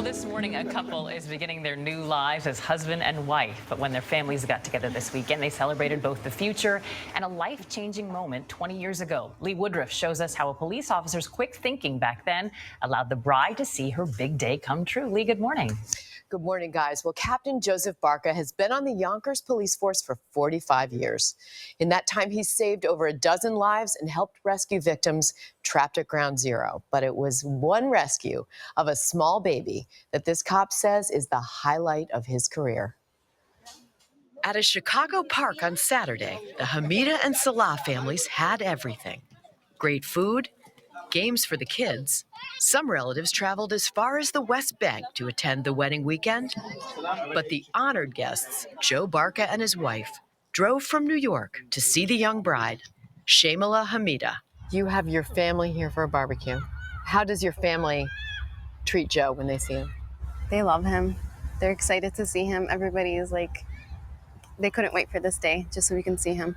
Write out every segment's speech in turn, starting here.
This morning, a couple is beginning their new lives as husband and wife. But when their families got together this weekend, they celebrated both the future and a life-changing moment 20 years ago. Lee Woodruff shows us how a police officer's quick thinking back then allowed the bride to see her big day come true. Lee, good morning. Good morning, guys. Well, Captain Joseph Barca has been on the Yonkers Police Force for 45 years. In that time, he's saved over a dozen lives and helped rescue victims trapped at Ground Zero. But it was one rescue of a small baby that this cop says is the highlight of his career. At a Chicago park on Saturday, the Hamida and Salah families had everything. Great food, games for the kids. Some relatives traveled as far as the West Bank to attend the wedding weekend. But the honored guests, Joe Barca and his wife, drove from New York to see the young bride, Shamila Hamida. You have your family here for a barbecue. How does your family treat Joe when they see him? They love him. They're excited to see him. Everybody is like, they couldn't wait for this day just so we can see him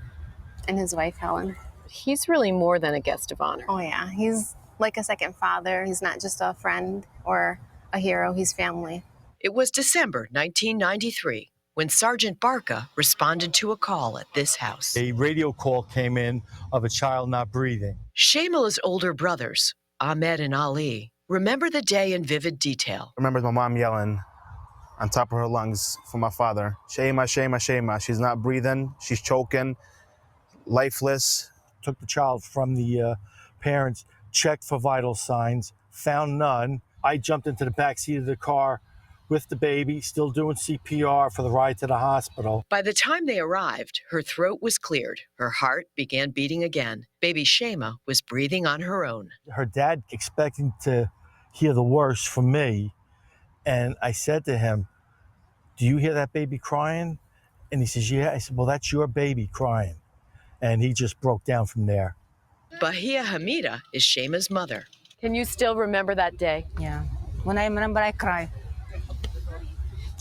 and his wife, Helen. He's really more than a guest of honor. Oh yeah, he's like a second father. He's not just a friend or a hero, he's family. It was December 1993 when Sergeant Barca responded to a call at this house. A radio call came in of a child not breathing. Shamila's older brothers, Ahmed and Ali, remember the day in vivid detail. I remember my mom yelling on top of her lungs for my father, Shema, Shema, Shema. She's not breathing, she's choking, lifeless. Took the child from the parents, checked for vital signs, found none. I jumped into the back seat of the car with the baby, still doing CPR for the ride to the hospital. By the time they arrived, her throat was cleared. Her heart began beating again. Baby Shema was breathing on her own. Her dad expecting to hear the worst from me. And I said to him, "Do you hear that baby crying?" And he says, "Yeah." I said, "Well, that's your baby crying." And he just broke down from there. Bahia Hamida is Shema's mother. Can you still remember that day? Yeah. When I remember, I cry.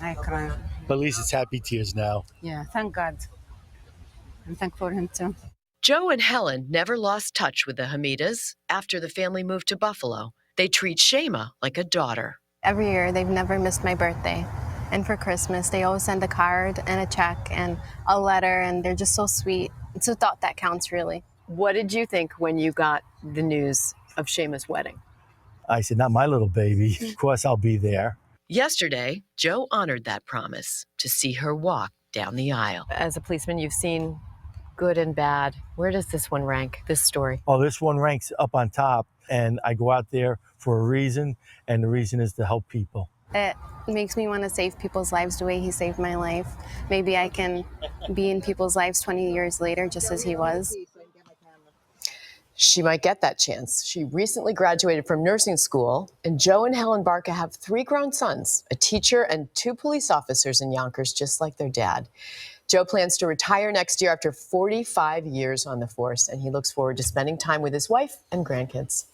I cry. But at least it's happy tears now. Yeah, thank God. I'm thankful for him too. Joe and Helen never lost touch with the Hamidas. After the family moved to Buffalo, they treat Shema like a daughter. Every year, they've never missed my birthday. And for Christmas, they always send a card and a check and a letter, and they're just so sweet. It's a thought that counts, really. What did you think when you got the news of Shema's wedding? I said, "Not my little baby. Of course I'll be there." Yesterday, Joe honored that promise to see her walk down the aisle. As a policeman, you've seen good and bad. Where does this one rank, this story? Oh, this one ranks up on top. And I go out there for a reason, and the reason is to help people. It makes me want to save people's lives the way he saved my life. Maybe I can be in people's lives 20 years later, just as he was. She might get that chance. She recently graduated from nursing school, and Joe and Helen Barca have 3 grown sons, a teacher and 2 police officers in Yonkers, just like their dad. Joe plans to retire next year after 45 years on the force, and he looks forward to spending time with his wife and grandkids.